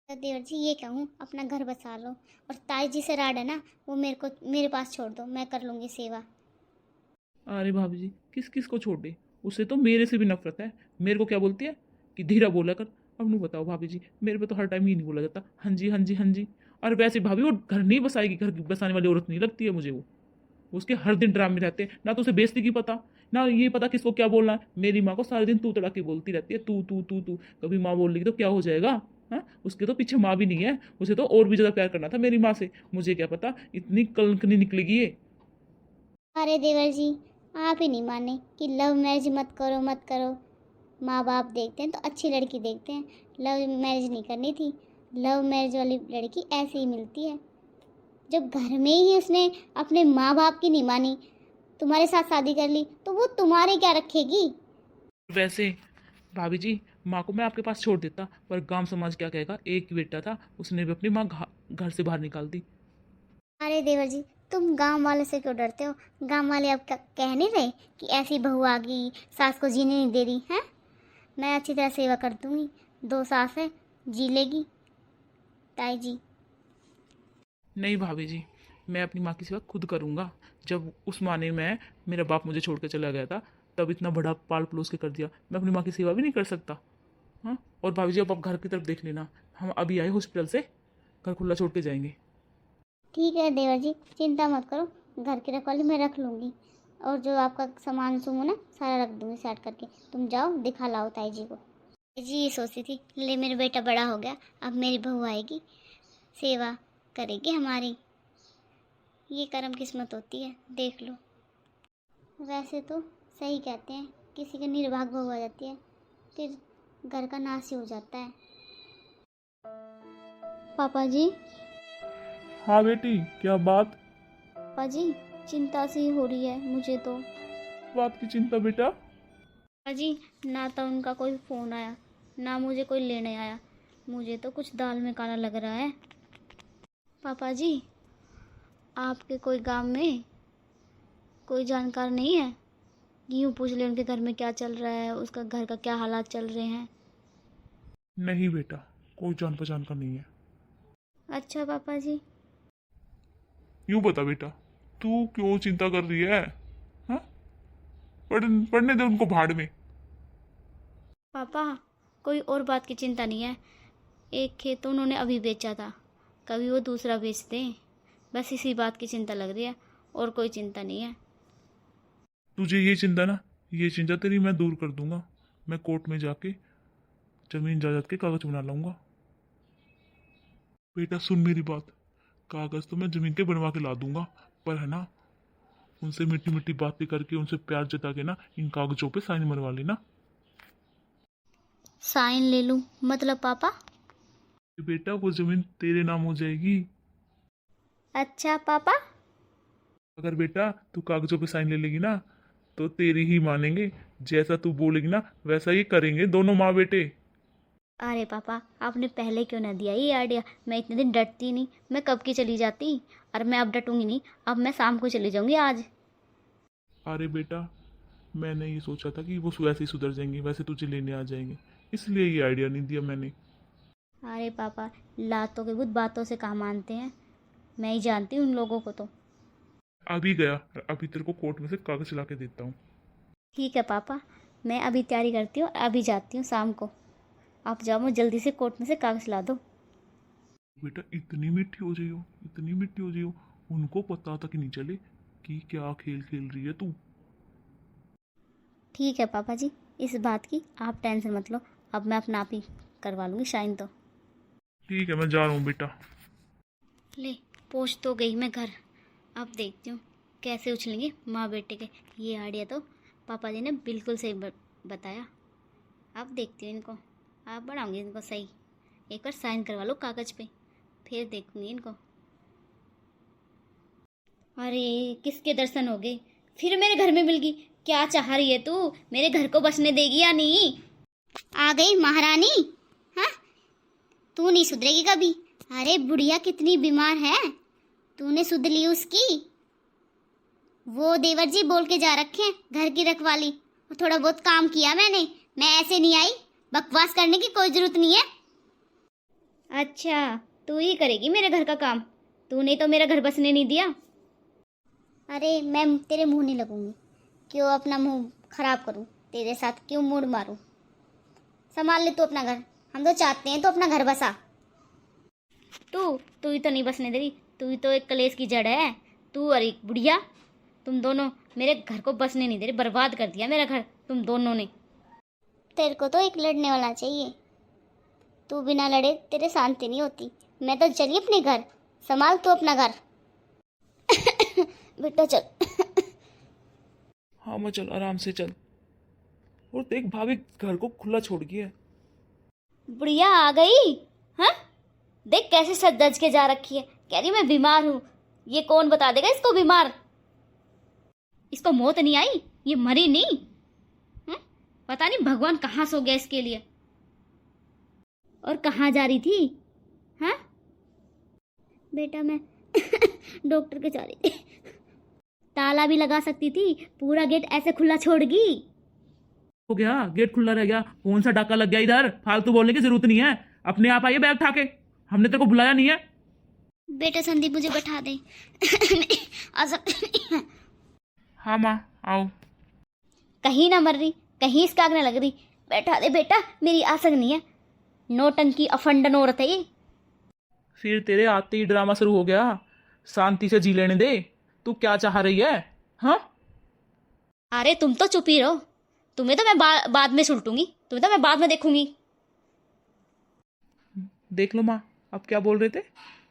तो देवर जी ये कहूँ, अपना घर बसा लो। और ताई जी से राड है ना, वो मेरे पास छोड़ दो, मैं कर लूँगी सेवा। अरे भाभी जी, किस किस को छोड़ दे, उसे तो मेरे से भी नफरत है। मेरे को क्या बोलती है कि धीरा बोला कर। अब नू बताओ भाभी जी, मेरे पे तो हर टाइम ही नहीं बोला जाता, हाँ जी हाँ जी हाँ जी। और वैसे भाभी वो घर नहीं बसाएगी, घर बसाने वाली औरत नहीं लगती है मुझे वो। उसके हर दिन ड्रामे रहते हैं, ना तो उसे बेइज्जती की पता, ना ये पता किसको क्या बोलना है। मेरी माँ को सारे दिन तू तड़ा के बोलती रहती है, तू तू तू तू। कभी माँ बोल लेगी तो क्या हो जाएगा? हाँ, उसके तो पीछे माँ भी नहीं है, उसे तो और भी ज्यादा प्यार करना था मेरी माँ से। मुझे क्या पता इतनी कलंक नहीं निकलेगी ये। अरे देवर जी, आप ही नहीं माने कि लव मैरिज मत करो मत करो। माँ बाप देखते हैं तो अच्छी लड़की देखते हैं, लव मैरिज नहीं करनी थी। लव मैरिज वाली लड़की ऐसे ही मिलती है। जब घर में ही उसने अपने माँ बाप की नहीं मानी, तुम्हारे साथ शादी कर ली, तो वो तुम्हारे क्या रखेगी। वैसे भाभी जी, माँ को मैं आपके पास छोड़ देता, पर गांव समाज क्या कहेगा? एक ही बेटा था, उसने भी अपनी माँ घर से बाहर निकाल दी। अरे देवर जी, तुम गांव वाले से क्यों डरते हो? गांव वाले अब कह नहीं रहे कि ऐसी बहू आ गई, सास को जीने नहीं दे रही है। मैं अच्छी तरह सेवा कर दूंगी, 2 सास है, जी लेगी ताई जी। नहीं भाभी जी, मैं अपनी माँ की सेवा खुद करूँगा। जब उस माँ ने मेरा बाप मुझे छोड़ के चला गया था, तब इतना बड़ा पाल पलोस के कर दिया, मैं अपनी माँ की सेवा भी नहीं कर सकता? हाँ, और भाभी जी अब आप घर की तरफ देख लेना, हम अभी आए हॉस्पिटल से, घर खुला छोड़ के जाएंगे। ठीक है देवर जी, चिंता मत करो, घर की रखवाली मैं रख लूँगी। और जो आपका सामान सुमो ना, सारा रख दूँगी सेट करके। तुम जाओ दिखा लाओ ताई जी को। ताई जी ये सोचती थी, ले मेरा बेटा बड़ा हो गया, अब मेरी बहू आएगी, सेवा करेगी हमारी। ये कर्म किस्मत होती है, देख लो। वैसे तो सही कहते हैं, किसी की निर्भाग बहू आ जाती है, फिर घर का नाश ही हो जाता है। पापा जी। हाँ बेटी, क्या बात? पापा जी, चिंता सी हो रही है मुझे तो। बात की चिंता बेटा? पापा जी, ना तो उनका कोई फ़ोन आया, ना मुझे कोई लेने आया। मुझे तो कुछ दाल में काला लग रहा है। पापा जी, आपके कोई गांव में कोई जानकार नहीं है? यूँ पूछ ले उनके घर में क्या चल रहा है, उसका घर का क्या हालात चल रहे हैं। नहीं बेटा, कोई जान पहचान का नहीं है। अच्छा पापा जी। यूं बता बेटा, तू क्यों चिंता कर रही है? हाँ, पढ़ने दे उनको भाड़ में। पापा, कोई और बात की चिंता नहीं है। एक खेत तो उन्होंने अभी बेचा था, कभी वो दूसरा बेच दें, बस इसी बात की चिंता लग रही है, और कोई चिंता नहीं है। तुझे ये चिंता ना, ये चिंता तेरी मैं दूर कर दूंगा। मैं कोर्ट में जाके जमीन जायदाद के कागज बना लाऊंगा। बेटा सुन मेरी बात, कागज तो मैं जमीन के बनवा के ला दूंगा, पर है ना, उनसे मीठी मीठी बातें करके, उनसे प्यार जता के ना, इन कागजों पे साइन मरवा लेना। साइन ले लूं मतलब पापा? बेटा वो जमीन तेरे नाम हो जाएगी। अच्छा पापा। अगर बेटा तू कागजों पे साइन ले लेगी ना, तो तेरी ही मानेंगे। जैसा तू बोलेगी ना, वैसा ही करेंगे दोनों माँ बेटे। अरे पापा, आपने पहले क्यों ना दिया ये आइडिया? मैं इतने दिन डरती नहीं, मैं कब की चली जाती। और मैं अब डटूंगी नहीं, अब मैं शाम को चली जाऊंगी आज। अरे बेटा, मैंने ये सोचा था कि वो वैसे ही सुधर जाएंगे, वैसे तुझे लेने आ जाएंगे, इसलिए ये आइडिया नहीं दिया मैंने। अरे पापा, लातों के भूत बातों से कहाँ मानते हैं, मैं ही जानती हूँ उन लोगों को तो। अभी गया, अभी तेरे को कोर्ट में से कागज ला के देता हूँ। ठीक है पापा, मैं अभी तैयारी करती हूँ, अभी जाती हूँ शाम को। आप जाओ, मुझे जल्दी से कोर्ट में से कागज ला दो। बेटा इतनी मीठी हो जाइयो, इतनी मीठी हो जाइयो, उनको पता तक नहीं चले कि क्या खेल खेल रही है तू। ठीक है पापा जी, इस बात की आप टेंशन मत लो, अब मैं अपना आप ही करवा लूँगी शाइन तो। ठीक है, मैं जा रहा हूँ बेटा। ले, पहुँच तो गई मैं घर। अब देखती हूँ कैसे उछलेंगे माँ बेटे के। ये आइडिया तो पापा जी ने बिल्कुल सही बताया। अब देखती हूँ इनको, अब बढ़ाऊँगी इनको सही। एक बार साइन करवा लो कागज़ पे, फिर देखूँगी इनको। अरे किसके दर्शन हो गए, फिर मेरे घर में मिल गई। क्या चाह रही है तू, मेरे घर को बसने देगी या नहीं? आ गई महारानी। हाँ, तू नहीं सुधरेगी कभी। अरे बुढ़िया कितनी बीमार है, तूने सुध ली उसकी? वो देवर जी बोल के जा रखे हैं घर की रखवाली, और थोड़ा बहुत काम किया मैंने। मैं ऐसे नहीं आई, बकवास करने की कोई जरूरत नहीं है। अच्छा, तू ही करेगी मेरे घर का काम, तूने तो मेरा घर बसने नहीं दिया। अरे मैं तेरे मुंह नहीं लगूंगी, क्यों अपना मुंह खराब करूं, तेरे साथ क्यों मूड मारूं। संभाल ले तू अपना घर, हम तो चाहते हैं तो अपना घर बसा। तू ही तो नहीं बसने दे रही, तू ही तो एक कलेश की जड़ है। तू और एक बुढ़िया, तुम दोनों मेरे घर को बसने नहीं दे रही, बर्बाद कर दिया मेरा घर तुम दोनों ने। तेरे को तो एक लड़ने वाला चाहिए, तू बिना लड़े तेरे शांति नहीं होती। मैं तो चली अपने घर, संभाल तू अपना घर। बेटा चल। हाँ मैं चल, आराम से चल। और देख भाभी घर को खुला छोड़ गया है। बुढ़िया आ गई। हाँ, देख कैसे सज धज के जा रखी है, कह रही मैं बीमार हूँ। ये कौन बता देगा इसको बीमार? इसको मौत नहीं आई, ये मरी नहीं। पता नहीं भगवान कहाँ सो गया इसके लिए। और कहाँ जा रही थी? हाँ बेटा, मैं डॉक्टर के जा रही थी। ताला भी लगा सकती थी, पूरा गेट ऐसे खुला छोड़ गई। हो गया, गेट खुला रह गया, कौन सा डाका लग गया इधर? फालतू बोलने की जरूरत नहीं है, अपने आप आइए बैग उठा के, हमने तेरे को बुलाया नहीं है। बेटा संदीप मुझे बैठा दे। आ सकती। हाँ माँ आओ। कहीं ना मर रही, कहीं इसका आग ना लग रही। बैठा दे बेटा, मेरी आसक नहीं है। नौटंकी अफंडन औरत है ये। फिर तेरे आते ही ड्रामा शुरू हो गया। शांति से जी लेने दे, तू क्या चाह रही है? हाँ अरे तुम तो चुप ही रहो, तुम्हें तो मैं बाद में सुलटूंगी, तुम्हें तो मैं बाद में देखूंगी। देख लो माँ, अब क्या बोल रहे थे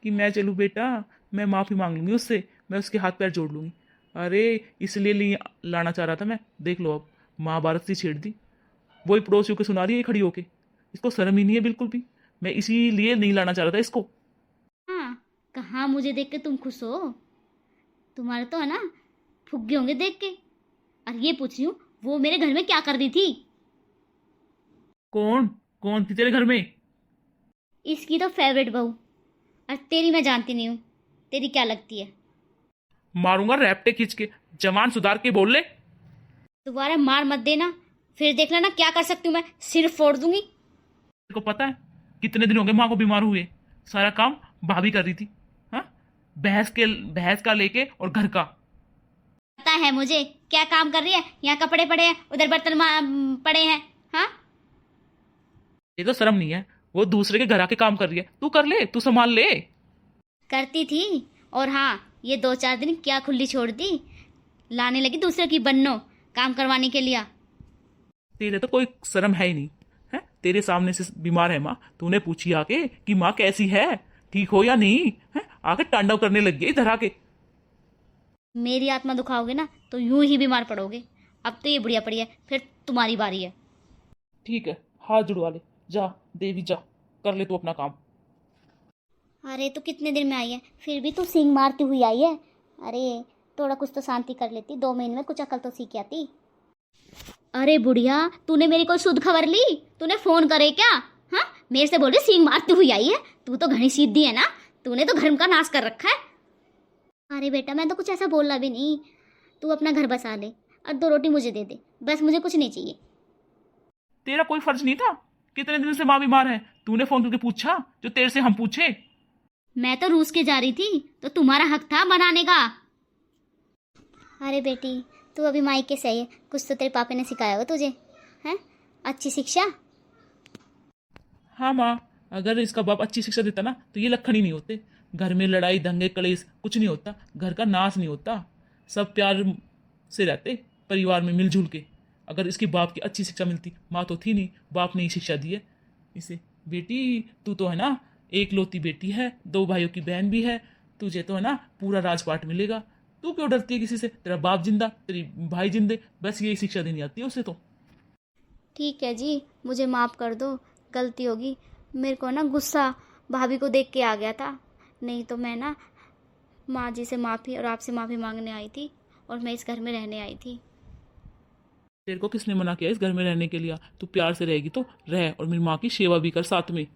कि मैं चलूँ? बेटा मैं माफ़ी मांग लूँगी उससे, मैं उसके हाथ पैर जोड़ लूँगी। अरे इसलिए लाना चाह रहा था मैं, देख लो अब महाभारत से छेड़ दी। वही पड़ोसियों को सुना रही है खड़ी होके, इसको शर्म ही नहीं है बिल्कुल भी। मैं इसीलिए नहीं लाना चाह रहा था इसको, कहाँ मुझे देख के तुम खुश हो? तुम्हारे तो है ना फुग्गे होंगे देख के। और ये पूछ रही हूँ, वो मेरे घर में क्या कर रही थी? कौन कौन थी तेरे घर में? इसकी तो फेवरेट बहू। और तेरी मैं जानती नहीं हूँ, तेरी क्या लगती है? मारूंगा रैपटे खींच के। जवान सुधार के बोल ले। दोबारा मार मत देना, फिर देख लेना क्या कर सकती हूँ मैं, सिर फोड़ दूंगी। तेरे को पता है कितने दिन हो गए माँ को बीमार हुए? सारा काम भाभी कर रही थी। हाँ, भैंस का लेके और घर का। पता है मुझे क्या काम कर रही है। यहाँ कपड़े पड़े हैं, उधर बर्तन पड़े हैं। हाँ, ये तो शर्म नहीं है, वो दूसरे के घर आके काम कर रही है। तू कर ले, तू संभाल ले। करती थी। और हाँ, ये 2-4 दिन क्या खुली छोड़ दी, लाने लगी दूसरे की बन्नो काम करवाने के लिए। तेरे तो कोई शर्म है ही नहीं है। तेरे सामने से बीमार है माँ, तूने पूछी आके कि माँ कैसी है, ठीक हो या नहीं है? आके तांडव करने लग गई इधर आके। मेरी आत्मा दुखाओगे ना तो यूं ही बीमार पड़ोगे। अब तो ये बुढ़िया पड़ी है, फिर तुम्हारी बारी है। ठीक है, हाथ जुड़वा ले। जा देवी जा, कर ले तू अपना काम। अरे तो कितने दिन में आई है, फिर भी तू सींग मारती हुई आई है। अरे थोड़ा कुछ तो शांति कर लेती, 2 महीने में कुछ अकल तो सीख आती। अरे बुढ़िया, तूने मेरी कोई शुद्ध खबर ली? तूने फोन करे क्या? हाँ, मेरे से बोल रही सींग मारती हुई आई है। तू तो घनी सीधी है ना, तूने तो घर का नाश कर रखा है। अरे बेटा, मैं तो कुछ ऐसा बोलना भी नहीं। तू अपना घर बसा ले और 2 रोटी मुझे दे दे, बस, मुझे कुछ नहीं चाहिए। तेरा कोई फर्ज नहीं था? कितने दिन से माँ बीमार है, तूने फोन करके पूछा जो तेरे से हम पूछे? मैं तो रूस के जा रही थी, तो तुम्हारा हक था बनाने का। अरे बेटी, तू अभी मायके से आई है, कुछ तो तेरे पापा ने सिखाया होगा तुझे, हैं? अच्छी शिक्षा। हाँ माँ, अगर इसका बाप अच्छी शिक्षा देता ना तो ये लक्षण ही नहीं होते। घर में लड़ाई दंगे कलेश कुछ नहीं होता, घर का नाश नहीं होता, सब प्यार से रहते परिवार में मिलजुल के। अगर इसके बाप की अच्छी शिक्षा मिलती, माँ तो थी नहीं, बाप ने ही शिक्षा दी है इसे। बेटी तू तो है ना एक लौती बेटी है, 2 भाइयों की बहन भी है, तुझे तो है ना पूरा राजपाट मिलेगा। तू क्यों डरती है किसी से? तेरा बाप जिंदा, तेरी भाई जिंदे, बस यही शिक्षा देनी आती है उसे तो। ठीक है जी, मुझे माफ़ कर दो, गलती होगी। मेरे को ना गुस्सा भाभी को देख के आ गया था, नहीं तो मैं ना माँ जी से माफ़ी और आपसे माफ़ी मांगने आई थी, और मैं इस घर में रहने आई थी। तेरे को किसने मना किया इस घर में रहने के लिए? तू प्यार से रहेगी तो रह, और मेरी माँ की सेवा भी कर साथ में।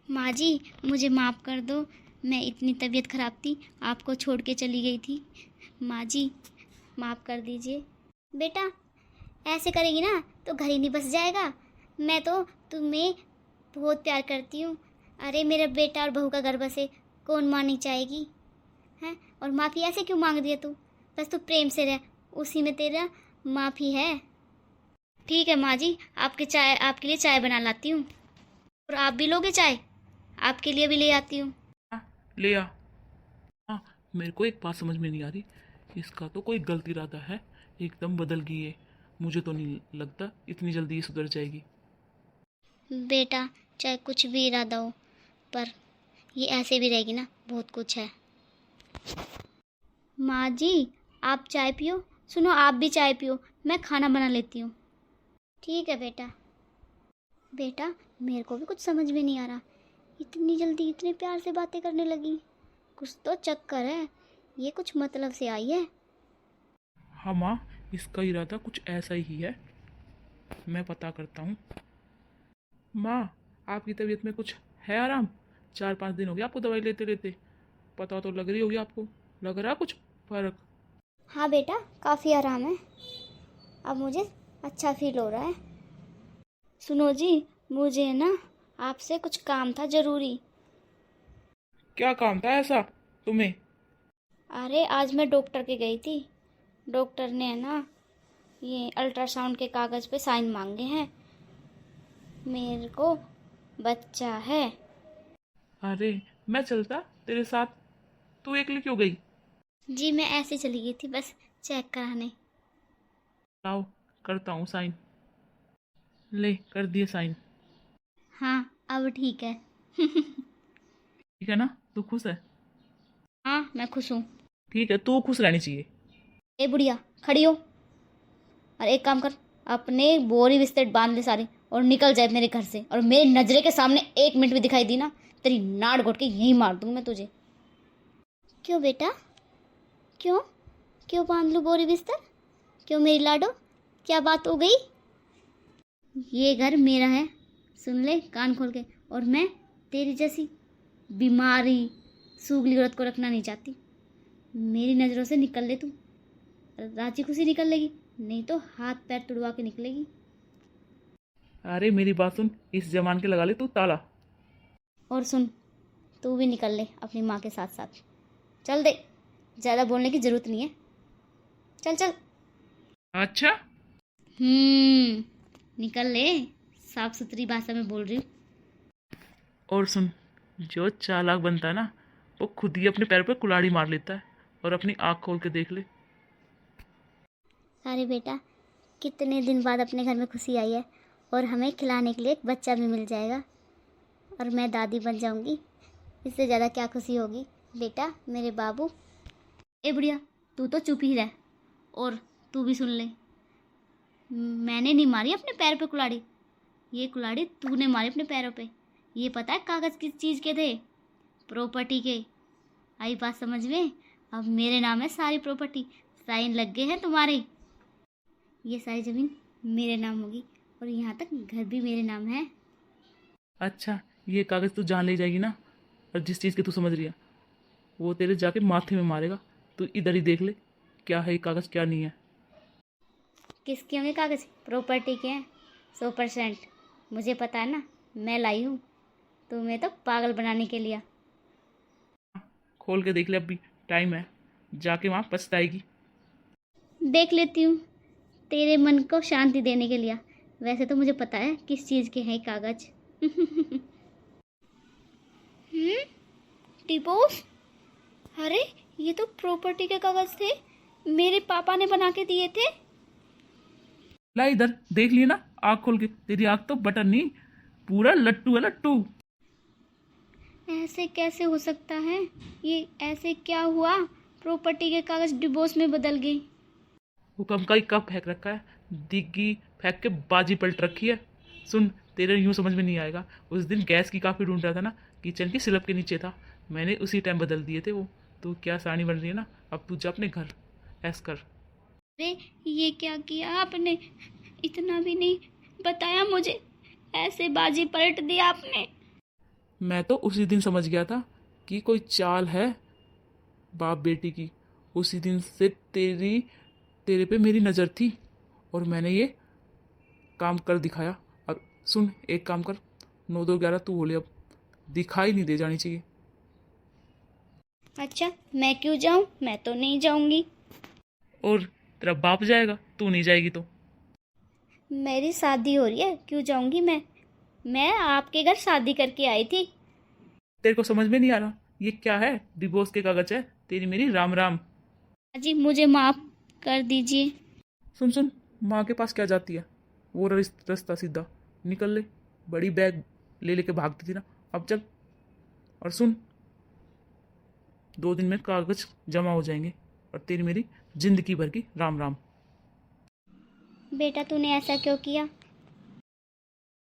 माँ जी, मुझे माफ़ कर दो, मैं इतनी तबीयत खराब थी, आपको छोड़ के चली गई थी। माँ जी माफ़ कर दीजिए। बेटा ऐसे करेगी ना तो घर ही नहीं बस जाएगा। मैं तो तुम्हें बहुत प्यार करती हूँ। अरे मेरा बेटा और बहू का घर बसे, कौन माँ नहीं चाहेगी? हैं? और माफ़ी ऐसे क्यों मांग रही है तू? बस तू प्रेम से रह, उसी में तेरा माफ़ी है। ठीक है माँ जी, आपके लिए चाय बना लाती हूँ। और आप भी लोगे चाय? आपके लिए भी ले आती हूँ। ले आ। हाँ, मेरे को एक बात समझ में नहीं आ रही, इसका तो कोई गलत इरादा है, एकदम बदल गई है। मुझे तो नहीं लगता इतनी जल्दी ये सुधर जाएगी। बेटा चाहे कुछ भी इरादा हो, पर ये ऐसे भी रहेगी ना, बहुत कुछ है। माँ जी आप चाय पियो। सुनो, आप भी चाय पियो, मैं खाना बना लेती हूँ। ठीक है बेटा। बेटा मेरे को भी कुछ समझ में नहीं आ रहा, इतनी जल्दी इतने प्यार से बातें करने लगी, कुछ तो चक्कर है, ये कुछ मतलब से आई है। हाँ माँ, इसका इरादा कुछ ऐसा ही है, मैं पता करता हूँ। माँ आपकी तबीयत में कुछ है आराम? 4-5 दिन हो गया आपको दवाई लेते लेते, पता तो लग रही होगी आपको, लग रहा कुछ फर्क? हाँ बेटा, काफ़ी आराम है, अब मुझे अच्छा फील हो रहा है। सुनो जी, मुझे ना आपसे कुछ काम था ज़रूरी। क्या काम था ऐसा तुम्हें? अरे आज मैं डॉक्टर के गई थी, डॉक्टर ने ना ये अल्ट्रासाउंड के कागज़ पे साइन मांगे हैं, मेरे को बच्चा है। अरे मैं चलता तेरे साथ, तू अकेली क्यों गई? जी मैं ऐसे चली गई थी बस चेक कराने। आओ करता हूँ साइन। ले कर दिए साइन। हाँ अब ठीक है। ठीक है ना, तू खुश है? हाँ मैं खुश हूँ। ठीक है, तू खुश रहनी चाहिए। ए बुढ़िया खड़ी हो, और एक काम कर, अपने बोरी बिस्तर बांध ले सारी और निकल जाए मेरे घर से, और मेरी नजरे के सामने 1 मिनट भी दिखाई दी ना, तेरी नाड़ घोट के यहीं मार दूँ मैं तुझे। क्यों बेटा, क्यों क्यों बांध लूँ बोरी बिस्तर? क्यों मेरी लाडो, क्या बात हो गई? ये घर मेरा है, सुन ले कान खोल के। और मैं तेरी जैसी बीमारी सूगली औरत को रखना नहीं चाहती। मेरी नज़रों से निकल ले तू, राजी खुशी निकल लेगी, नहीं तो हाथ पैर तुड़वा के निकलेगी। अरे मेरी बात सुन, इस जमान के लगा ले तू ताला। और सुन, तू भी निकल ले अपनी माँ के साथ साथ। चल दे, ज़्यादा बोलने की ज़रूरत नहीं है, चल चल। अच्छा, निकल ले, साफ सुथरी भाषा में बोल रही हूँ। और सुन, जो चालाक बनता है ना, वो खुद ही अपने पैर पर कुल्हाड़ी मार लेता है। और अपनी आँख खोल के देख ले। अरे बेटा, कितने दिन बाद अपने घर में खुशी आई है, और हमें खिलाने के लिए एक बच्चा भी मिल जाएगा, और मैं दादी बन जाऊंगी। इससे ज़्यादा क्या खुशी होगी बेटा, मेरे बाबू। ए बुढ़िया, तू तो चुप ही रह। और तू भी सुन ले, मैंने नहीं मारी अपने पैर पे कुल्हाड़ी, ये कुल्हाड़ी तूने मारी अपने पैरों पे। ये पता है कागज़ किस चीज़ के थे? प्रॉपर्टी के। आई बात समझ में? अब मेरे नाम है सारी प्रॉपर्टी, साइन लग गए हैं तुम्हारे। ये सारी ज़मीन मेरे नाम होगी, और यहाँ तक घर भी मेरे नाम है। अच्छा, ये कागज़ तू जान ले जाएगी ना, और जिस चीज़ की तू समझ रही है वो तेरे जाके माथे में मारेगा। तू इधर ही देख ले, क्या है ये कागज़ क्या नहीं है। किसके होंगे कागज़? प्रॉपर्टी के हैं, 100%। मुझे पता है ना, मैं लाई हूँ, तुम्हें तो पागल बनाने के लिए। खोल के देख ले, अभी टाइम है, जाके वहाँ पछताएगी। देख लेती हूँ, तेरे मन को शांति देने के लिए। वैसे तो मुझे पता है किस चीज़ के हैं ये कागज। डिवोर्स? अरे ये तो प्रॉपर्टी के कागज थे, मेरे पापा ने बना के दिए थे। ला इधर देख लिए ना, आँख खोल के। तेरी आँख तो बटन नहीं, पूरा लट्टू है लट्टू। ऐसे कैसे हो सकता है? ये ऐसे क्या हुआ? प्रॉपर्टी के कागज डिवोर्स में बदल गए। हुक्म का ही कप फेंक रखा है, दिग्गी फेंक के बाजी पलट रखी है। सुन, तेरे यूं समझ में नहीं आएगा, उस दिन गैस की काफ़ी ढूंढ रहा था ना, किचन की स्लैब के नीचे था, मैंने उसी टाइम बदल दिए थे वो। तू क्या सानी बन रही है ना, अब तू जा अपने घर, ऐस कर। अरे ये क्या किया आपने? इतना भी नहीं बताया मुझे, ऐसे बाजी पलट दी आपने। मैं तो उसी दिन समझ गया था कि कोई चाल है बाप बेटी की। उसी दिन से तेरे पे मेरी नज़र थी, और मैंने ये काम कर दिखाया। अब सुन, एक काम कर, 9-2-11 तू बोले, अब दिखाई नहीं दे जानी चाहिए। अच्छा, मैं क्यों जाऊं? मैं तो नहीं जाऊंगी। और तेरा बाप जाएगा, तू नहीं जाएगी तो? मेरी शादी हो रही है, क्यों जाऊंगी मैं आपके घर शादी करके आई थी। तेरे को समझ में नहीं आ रहा ये क्या है? डिवोर्स के कागज है, तेरी मेरी राम राम। जी मुझे माफ कर दीजिए। सुन सुन, माँ के पास क्या जाती है? वो रास्ता सीधा निकल ले, बड़ी बैग ले लेके भागती थी ना, अब चल। और सुन, 2 दिन में कागज जमा हो जाएंगे, और तेरी मेरी जिंदगी भर की राम राम। बेटा तूने ऐसा क्यों किया?